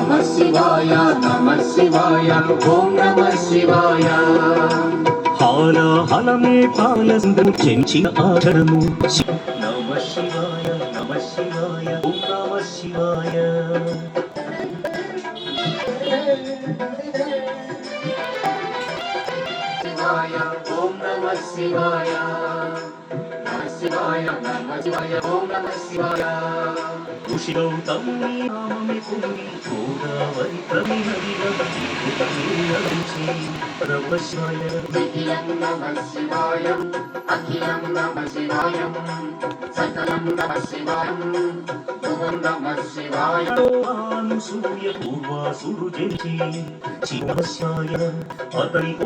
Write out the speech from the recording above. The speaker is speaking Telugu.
నమః శివాయ నమః శివాయ ఓం నమః శివాయ హాలాహలమే పాలసుందరు చెంచిన ఆచరణము నమః శివాయ ఓం నమః శివాయ ఓం నమః శివాయ నమః శివాయ నమః శివాయ ఓం నమః శివాయ కుశిలౌతమి నామమే పుణ్య గోదావరి ప్రమినదిగా నమః శివాయ నిఖిలం నమః శివాయ అఖిలం నమః శివాయ సకలం నమః శివాయ ఓం నమః శివాయ సూర్య పూర్వాసురు జనిచి శివ శివాయ అతనిక